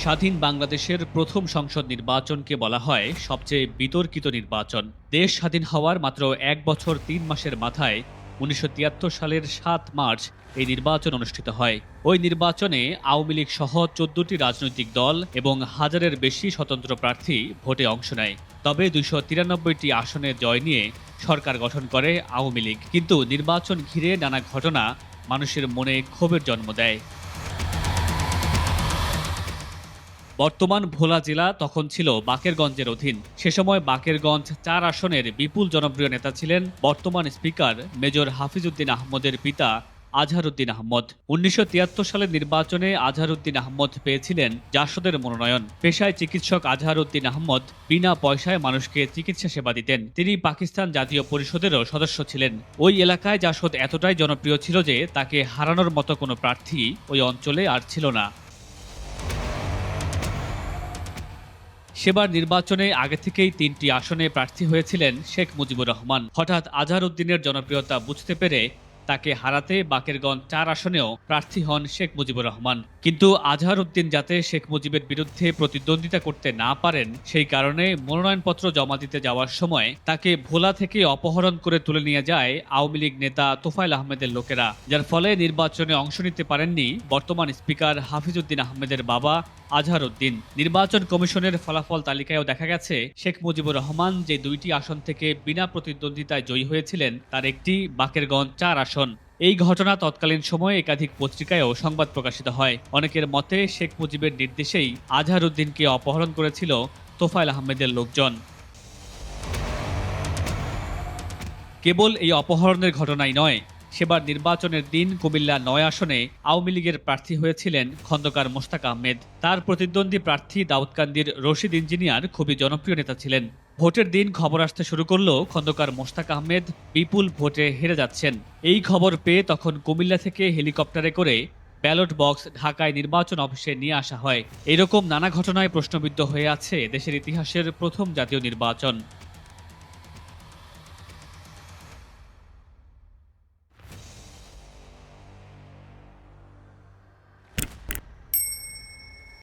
স্বাধীন বাংলাদেশের প্রথম সংসদ নির্বাচনকে বলা হয় সবচেয়ে বিতর্কিত নির্বাচন। দেশ স্বাধীন হওয়ার মাত্র ১ বছর ৩ মাসের মাথায় ১৯৭৩ সালের ৭ মার্চ এই নির্বাচন অনুষ্ঠিত হয়। ওই নির্বাচনে আওয়ামী লীগ সহ ১৪টি রাজনৈতিক দল এবং হাজারের বেশি স্বতন্ত্র প্রার্থী ভোটে অংশ নেয়। তবে ২৯৩টি আসনে জয় নিয়ে সরকার গঠন করে আওয়ামী লীগ। কিন্তু নির্বাচন ঘিরে নানা ঘটনা মানুষের মনে ক্ষোভের জন্ম দেয়। বর্তমান ভোলা জেলা তখন ছিল বাকেরগঞ্জের অধীন। সে সময় বাকেরগঞ্জ ৪ আসনের বিপুল জনপ্রিয় নেতা ছিলেন বর্তমান স্পিকার মেজর হাফিজউদ্দিন আহমদের পিতা আজহারউদ্দিন আহমদ। ১৯৭৩ সালের নির্বাচনে আজহারউদ্দিন আহমদ পেয়েছিলেন জাসদের মনোনয়ন। পেশায় চিকিৎসক আজহারউদ্দিন আহমদ বিনা পয়সায় মানুষকে চিকিৎসা সেবা দিতেন। তিনি পাকিস্তান জাতীয় পরিষদেরও সদস্য ছিলেন। ওই এলাকায় জাসদ এতটাই জনপ্রিয় ছিল যে তাকে হারানোর মতো কোনো প্রার্থী ওই অঞ্চলে আর ছিল না। সেবার নির্বাচনে আগে থেকেই ৩টি আসনে প্রার্থী হয়েছিলেন শেখ মুজিবুর রহমান। হঠাৎ আজহারউদ্দিনের জনপ্রিয়তা বুঝতে পেরে তাকে হারাতে বাকেরগঞ্জ ৪ আসনেও প্রার্থী হন শেখ মুজিবুর রহমান। কিন্তু আজহারউদ্দিন যাতে শেখ মুজিবের বিরুদ্ধে প্রতিদ্বন্দ্বিতা করতে না পারেন, সেই কারণে মনোনয়নপত্র জমা দিতে যাওয়ার সময় তাকে ভোলা থেকে অপহরণ করে তুলে নিয়ে যায় আওয়ামী লীগ নেতা তোফায়েল আহমেদের লোকেরা, যার ফলে নির্বাচনে অংশ নিতে পারেননি বর্তমান স্পিকার হাফিজউদ্দিন আহমেদের বাবা আজহারউদ্দিন। নির্বাচন কমিশনের ফলাফল তালিকায়ও দেখা গেছে শেখ মুজিবুর রহমান যে ২টি আসন থেকে বিনা প্রতিদ্বন্দ্বিতায় জয়ী হয়েছিলেন তার একটি বাকেরগঞ্জ ৪ আসন। এই ঘটনা তৎকালীন সময়ে একাধিক পত্রিকায়ও সংবাদ প্রকাশিত হয়। অনেকের মতে শেখ মুজিবের নির্দেশেই আজহারউদ্দিনকে অপহরণ করেছিল তোফায়েল আহমেদের লোকজন। কেবল এই অপহরণের ঘটনাই নয়, সেবার নির্বাচনের দিন কুমিল্লা ৯ আসনে আওয়ামী লীগের প্রার্থী হয়েছিলেন খন্দকার মোশতাক আহমেদ। তার প্রতিদ্বন্দ্বী প্রার্থী দাউদকান্দির রশিদ ইঞ্জিনিয়ার খুবই জনপ্রিয় নেতা ছিলেন। ভোটের দিন খবর আসতে শুরু করলো খন্দকার মোশতাক আহমেদ বিপুল ভোটে হেরে যাচ্ছেন। এই খবর পেয়ে তখন কুমিল্লা থেকে হেলিকপ্টারে করে ব্যালট বক্স ঢাকায় নির্বাচন অফিসে নিয়ে আসা হয়। এরকম নানা ঘটনায় প্রশ্নবিদ্ধ হয়ে আছে দেশের ইতিহাসের প্রথম জাতীয় নির্বাচন।